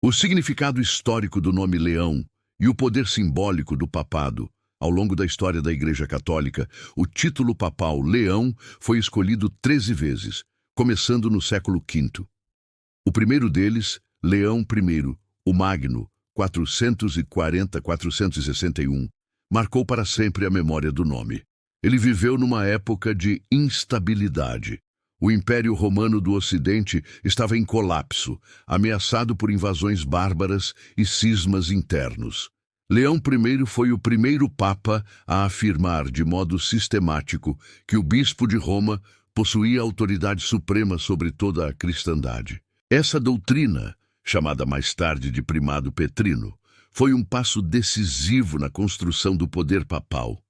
O significado histórico do nome Leão e o poder simbólico do papado. Ao longo da história da Igreja Católica, o título papal Leão foi escolhido 13 vezes, começando no século V. O primeiro deles, Leão I, o Magno, 440-461, marcou para sempre a memória do nome. Ele viveu numa época de instabilidade. O Império Romano do Ocidente estava em colapso, ameaçado por invasões bárbaras e cismas internos. Leão I foi o primeiro papa a afirmar de modo sistemático que o bispo de Roma possuía autoridade suprema sobre toda a cristandade. Essa doutrina, chamada mais tarde de primado petrino, foi um passo decisivo na construção do poder papal.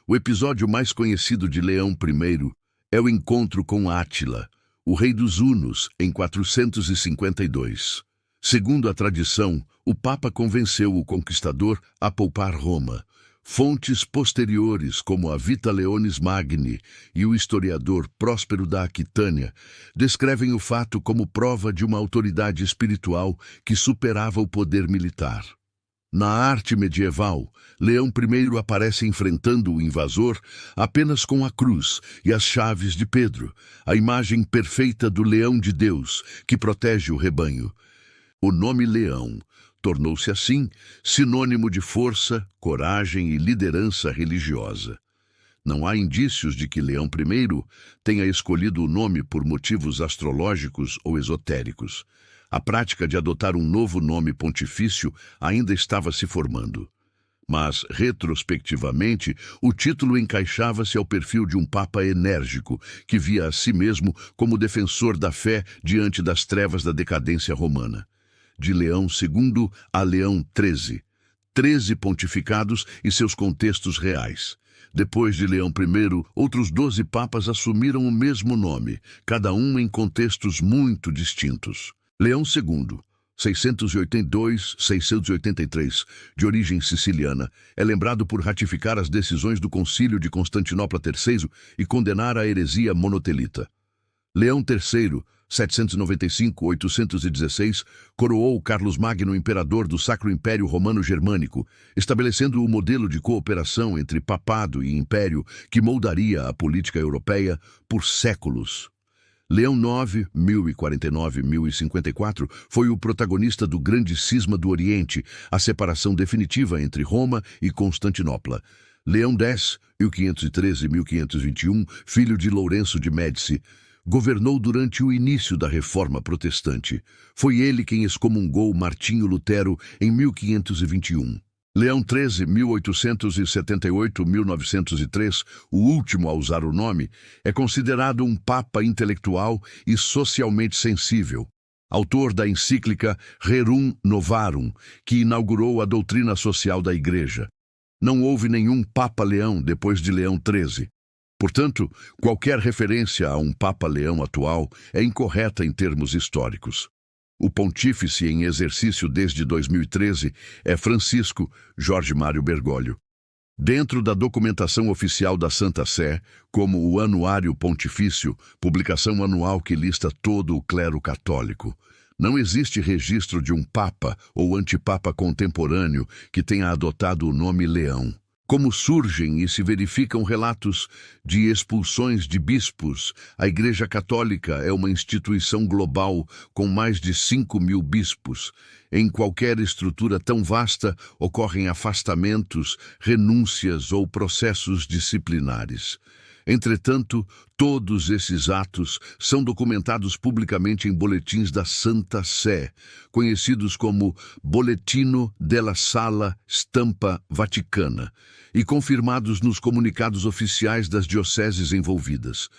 O episódio mais conhecido de Leão I é o encontro com Átila, o rei dos Hunos, em 452. Segundo a tradição, o Papa convenceu o conquistador a poupar Roma. Fontes posteriores, como a Vita Leonis Magni e o historiador Próspero da Aquitânia, descrevem o fato como prova de uma autoridade espiritual que superava o poder militar. Na arte medieval, Leão I aparece enfrentando o invasor apenas com a cruz e as chaves de Pedro, a imagem perfeita do leão de Deus que protege o rebanho. O nome Leão tornou-se assim sinônimo de força, coragem e liderança religiosa. Não há indícios de que Leão I tenha escolhido o nome por motivos astrológicos ou esotéricos. A prática de adotar um novo nome pontifício ainda estava se formando. Mas, retrospectivamente, o título encaixava-se ao perfil de um papa enérgico, que via a si mesmo como defensor da fé diante das trevas da decadência romana. De Leão II a Leão XIII, 13 pontificados e seus contextos reais. Depois de Leão I, outros 12 papas assumiram o mesmo nome, cada um em contextos muito distintos. Leão II, 682-683, de origem siciliana, é lembrado por ratificar as decisões do Concílio de Constantinopla III e condenar a heresia monotelita. Leão III, 795-816, coroou Carlos Magno imperador do Sacro Império Romano Germânico, estabelecendo o modelo de cooperação entre papado e império que moldaria a política europeia por séculos. Leão IX, 1049-1054, foi o protagonista do Grande Cisma do Oriente, a separação definitiva entre Roma e Constantinopla. Leão X, 1513-1521, filho de Lourenço de Médici, governou durante o início da Reforma Protestante. Foi ele quem excomungou Martinho Lutero em 1521. Leão XIII, 1878-1903, o último a usar o nome, é considerado um papa intelectual e socialmente sensível. Autor da encíclica Rerum Novarum, que inaugurou a doutrina social da Igreja. Não houve nenhum Papa Leão depois de Leão XIII. Portanto, qualquer referência a um Papa Leão atual é incorreta em termos históricos. O pontífice em exercício desde 2013 é Francisco Jorge Mário Bergoglio. Dentro da documentação oficial da Santa Sé, como o Anuário Pontifício, publicação anual que lista todo o clero católico, não existe registro de um papa ou antipapa contemporâneo que tenha adotado o nome Leão. Como surgem e se verificam relatos de expulsões de bispos, a Igreja Católica é uma instituição global com mais de 5.000 bispos. Em qualquer estrutura tão vasta, ocorrem afastamentos, renúncias ou processos disciplinares. Entretanto, todos esses atos são documentados publicamente em boletins da Santa Sé, conhecidos como Boletino della Sala Stampa Vaticana, e confirmados nos comunicados oficiais das dioceses envolvidas.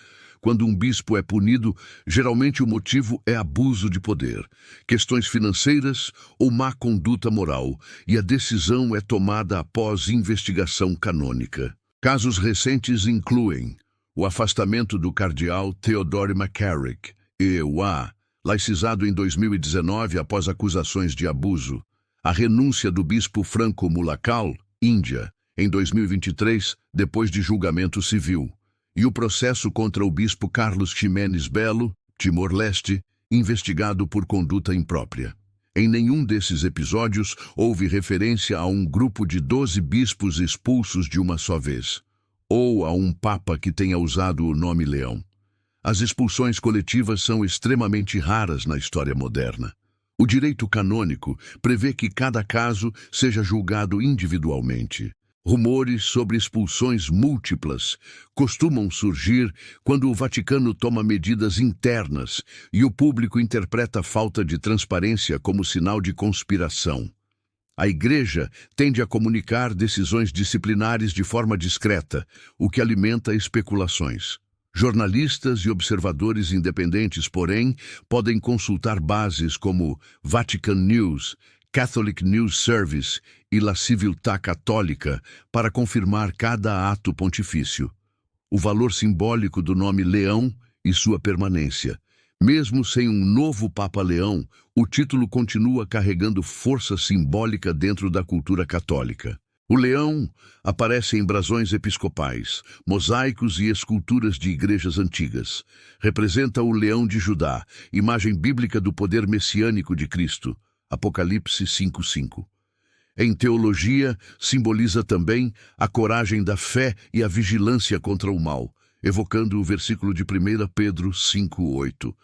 Quando um bispo é punido, geralmente o motivo é abuso de poder, questões financeiras ou má conduta moral, e a decisão é tomada após investigação canônica. Casos recentes incluem o afastamento do cardeal Theodore McCarrick, EUA, laicizado em 2019 após acusações de abuso, a renúncia do bispo Franco Mulakal, Índia, em 2023, depois de julgamento civil, e o processo contra o bispo Carlos Ximenes Belo, Timor-Leste, investigado por conduta imprópria. Em nenhum desses episódios houve referência a um grupo de 12 bispos expulsos de uma só vez, ou a um papa que tenha usado o nome Leão. As expulsões coletivas são extremamente raras na história moderna. O direito canônico prevê que cada caso seja julgado individualmente. Rumores sobre expulsões múltiplas costumam surgir quando o Vaticano toma medidas internas e o público interpreta a falta de transparência como sinal de conspiração. A Igreja tende a comunicar decisões disciplinares de forma discreta, o que alimenta especulações. Jornalistas e observadores independentes, porém, podem consultar bases como Vatican News, Catholic News Service e La Civiltà Católica para confirmar cada ato pontifício. O valor simbólico do nome Leão e sua permanência. Mesmo sem um novo Papa Leão, o título continua carregando força simbólica dentro da cultura católica. O leão aparece em brasões episcopais, mosaicos e esculturas de igrejas antigas. Representa o leão de Judá, imagem bíblica do poder messiânico de Cristo. Apocalipse 5:5. Em teologia, simboliza também a coragem da fé e a vigilância contra o mal, evocando o versículo de 1 Pedro 5:8.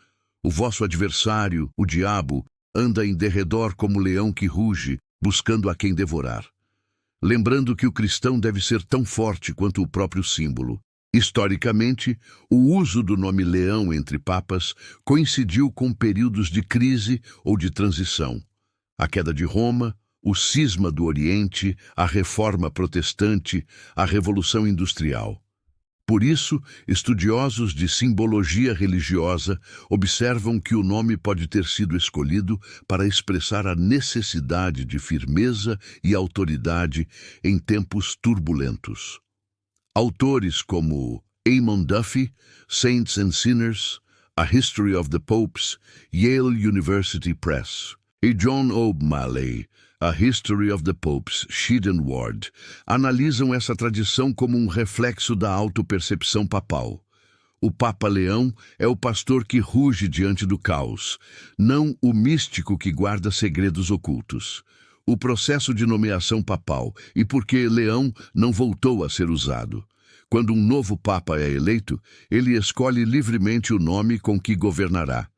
O vosso adversário, o diabo, anda em derredor como leão que ruge, buscando a quem devorar. Lembrando que o cristão deve ser tão forte quanto o próprio símbolo. Historicamente, o uso do nome leão entre papas coincidiu com períodos de crise ou de transição. A queda de Roma, o cisma do Oriente, a Reforma Protestante, a Revolução Industrial. Por isso, estudiosos de simbologia religiosa observam que o nome pode ter sido escolhido para expressar a necessidade de firmeza e autoridade em tempos turbulentos. Autores como Eamon Duffy, Saints and Sinners, A History of the Popes, Yale University Press, e John O'Malley, A History of the Popes, Sheldon Ward, analisam essa tradição como um reflexo da autopercepção papal. O Papa Leão é o pastor que ruge diante do caos, não o místico que guarda segredos ocultos. O processo de nomeação papal e por que Leão não voltou a ser usado. Quando um novo Papa é eleito, ele escolhe livremente o nome com que governará.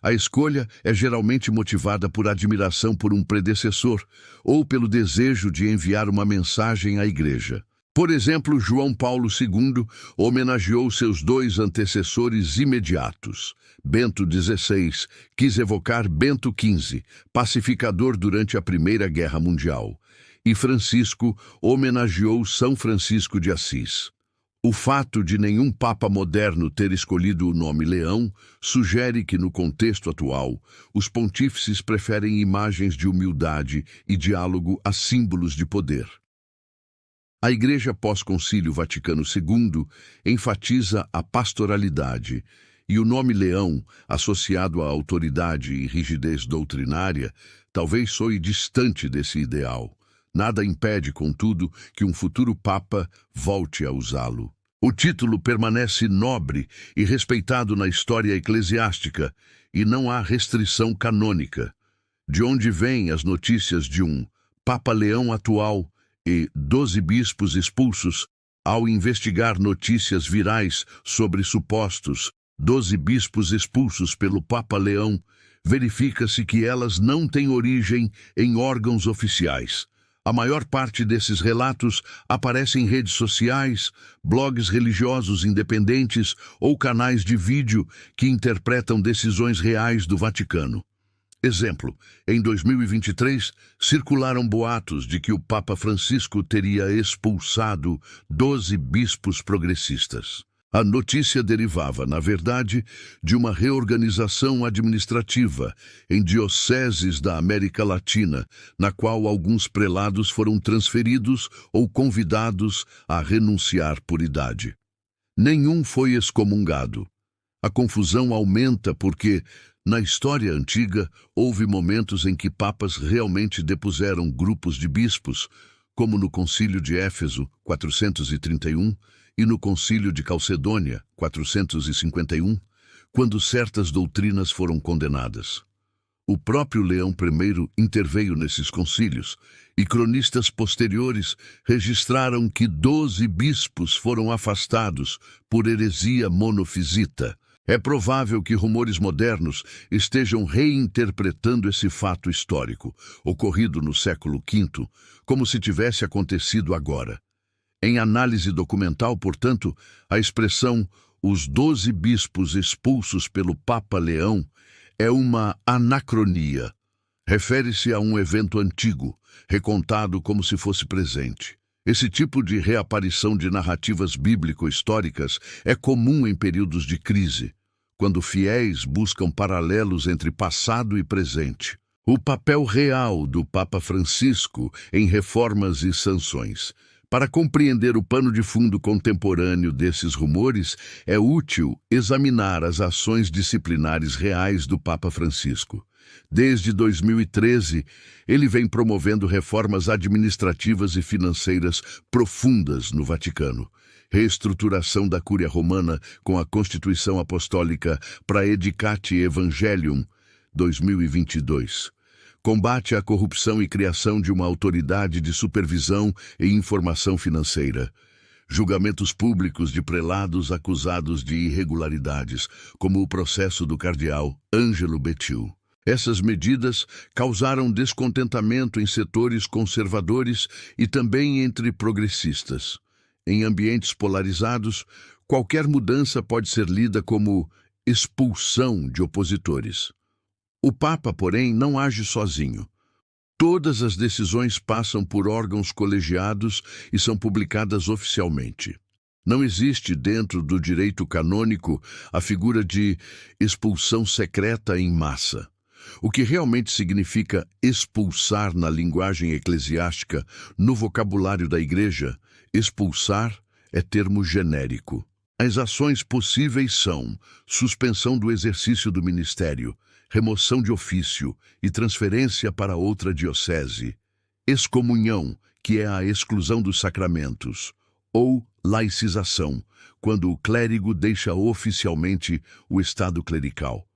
A escolha é geralmente motivada por admiração por um predecessor ou pelo desejo de enviar uma mensagem à Igreja. Por exemplo, João Paulo II homenageou seus dois antecessores imediatos. Bento XVI quis evocar Bento XV, pacificador durante a Primeira Guerra Mundial. E Francisco homenageou São Francisco de Assis. O fato de nenhum Papa moderno ter escolhido o nome Leão sugere que, no contexto atual, os pontífices preferem imagens de humildade e diálogo a símbolos de poder. A Igreja pós-Concílio Vaticano II enfatiza a pastoralidade, e o nome Leão, associado à autoridade e rigidez doutrinária, talvez soe distante desse ideal. Nada impede, contudo, que um futuro Papa volte a usá-lo. O título permanece nobre e respeitado na história eclesiástica, e não há restrição canônica. De onde vêm as notícias de um Papa Leão atual e 12 bispos expulsos? Ao investigar notícias virais sobre supostos 12 bispos expulsos pelo Papa Leão, verifica-se que elas não têm origem em órgãos oficiais. A maior parte desses relatos aparece em redes sociais, blogs religiosos independentes ou canais de vídeo que interpretam decisões reais do Vaticano. Exemplo, em 2023, circularam boatos de que o Papa Francisco teria expulsado 12 bispos progressistas. A notícia derivava, na verdade, de uma reorganização administrativa em dioceses da América Latina, na qual alguns prelados foram transferidos ou convidados a renunciar por idade. Nenhum foi excomungado. A confusão aumenta porque, na história antiga, houve momentos em que papas realmente depuseram grupos de bispos, como no Concílio de Éfeso, 431, e no Concílio de Calcedônia, 451, quando certas doutrinas foram condenadas. O próprio Leão I interveio nesses concílios, e cronistas posteriores registraram que 12 bispos foram afastados por heresia monofisita. É provável que rumores modernos estejam reinterpretando esse fato histórico, ocorrido no século V, como se tivesse acontecido agora. Em análise documental, portanto, a expressão "os 12 bispos expulsos pelo Papa Leão" é uma anacronia. Refere-se a um evento antigo, recontado como se fosse presente. Esse tipo de reaparição de narrativas bíblico-históricas é comum em períodos de crise, quando fiéis buscam paralelos entre passado e presente. O papel real do Papa Francisco em reformas e sanções. Para compreender o pano de fundo contemporâneo desses rumores, é útil examinar as ações disciplinares reais do Papa Francisco. Desde 2013, ele vem promovendo reformas administrativas e financeiras profundas no Vaticano. Reestruturação da Cúria Romana com a Constituição Apostólica Praedicate Evangelium 2022. Combate à corrupção e criação de uma autoridade de supervisão e informação financeira. Julgamentos públicos de prelados acusados de irregularidades, como o processo do cardeal Ângelo Bettil. Essas medidas causaram descontentamento em setores conservadores e também entre progressistas. Em ambientes polarizados, qualquer mudança pode ser lida como expulsão de opositores. O Papa, porém, não age sozinho. Todas as decisões passam por órgãos colegiados e são publicadas oficialmente. Não existe dentro do direito canônico a figura de expulsão secreta em massa. O que realmente significa expulsar na linguagem eclesiástica, no vocabulário da Igreja, expulsar é termo genérico. As ações possíveis são suspensão do exercício do ministério, remoção de ofício e transferência para outra diocese, excomunhão, que é a exclusão dos sacramentos, ou laicização, quando o clérigo deixa oficialmente o estado clerical.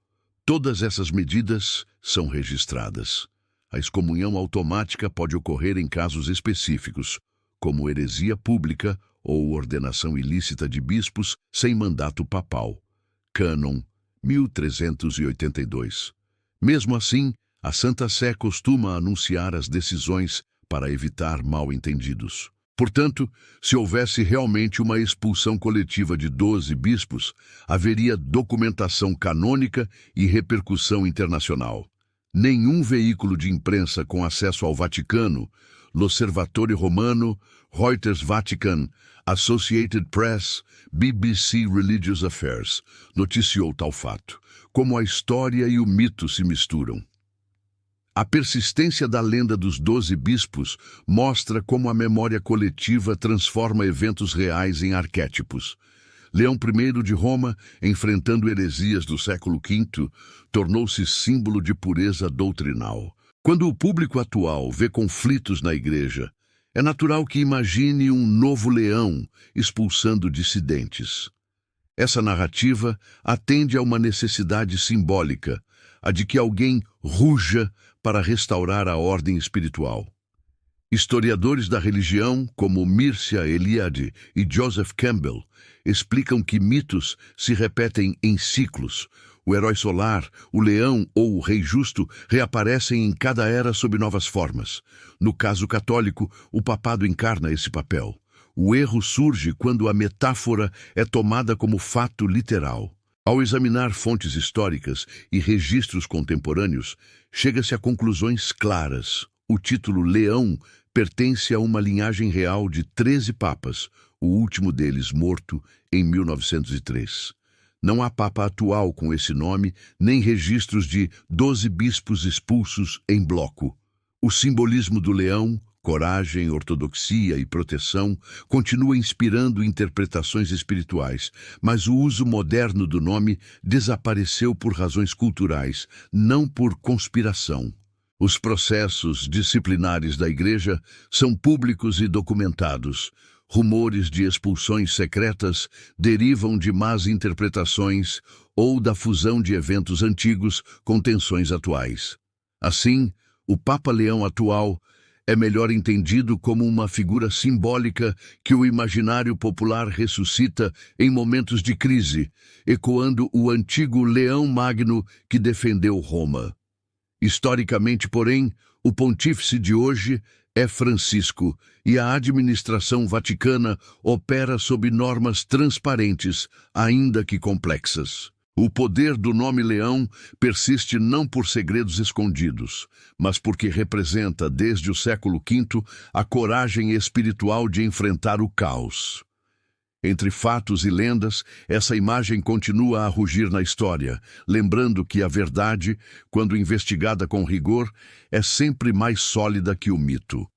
Todas essas medidas são registradas. A excomunhão automática pode ocorrer em casos específicos, como heresia pública ou ordenação ilícita de bispos sem mandato papal. Cânon 1382. Mesmo assim, a Santa Sé costuma anunciar as decisões para evitar mal-entendidos. Portanto, se houvesse realmente uma expulsão coletiva de 12 bispos, haveria documentação canônica e repercussão internacional. Nenhum veículo de imprensa com acesso ao Vaticano, L'Osservatore Romano, Reuters Vatican, Associated Press, BBC Religious Affairs, noticiou tal fato. Como a história e o mito se misturam. A persistência da lenda dos 12 bispos mostra como a memória coletiva transforma eventos reais em arquétipos. Leão I de Roma, enfrentando heresias do século V, tornou-se símbolo de pureza doutrinal. Quando o público atual vê conflitos na Igreja, é natural que imagine um novo leão expulsando dissidentes. Essa narrativa atende a uma necessidade simbólica, a de que alguém ruja para restaurar a ordem espiritual. Historiadores da religião, como Mircea Eliade e Joseph Campbell, explicam que mitos se repetem em ciclos. O herói solar, o leão ou o rei justo reaparecem em cada era sob novas formas. No caso católico, o papado encarna esse papel. O erro surge quando a metáfora é tomada como fato literal. Ao examinar fontes históricas e registros contemporâneos, chega-se a conclusões claras. O título Leão pertence a uma linhagem real de 13 papas, o último deles morto em 1903. Não há papa atual com esse nome, nem registros de 12 bispos expulsos em bloco. O simbolismo do leão, coragem, ortodoxia e proteção, continua inspirando interpretações espirituais, mas o uso moderno do nome desapareceu por razões culturais, não por conspiração. Os processos disciplinares da Igreja são públicos e documentados. Rumores de expulsões secretas derivam de más interpretações ou da fusão de eventos antigos com tensões atuais. Assim, o Papa Leão atual é melhor entendido como uma figura simbólica que o imaginário popular ressuscita em momentos de crise, ecoando o antigo Leão Magno que defendeu Roma. Historicamente, porém, o pontífice de hoje é Francisco e a administração vaticana opera sob normas transparentes, ainda que complexas. O poder do nome Leão persiste não por segredos escondidos, mas porque representa, desde o século V, a coragem espiritual de enfrentar o caos. Entre fatos e lendas, essa imagem continua a rugir na história, lembrando que a verdade, quando investigada com rigor, é sempre mais sólida que o mito.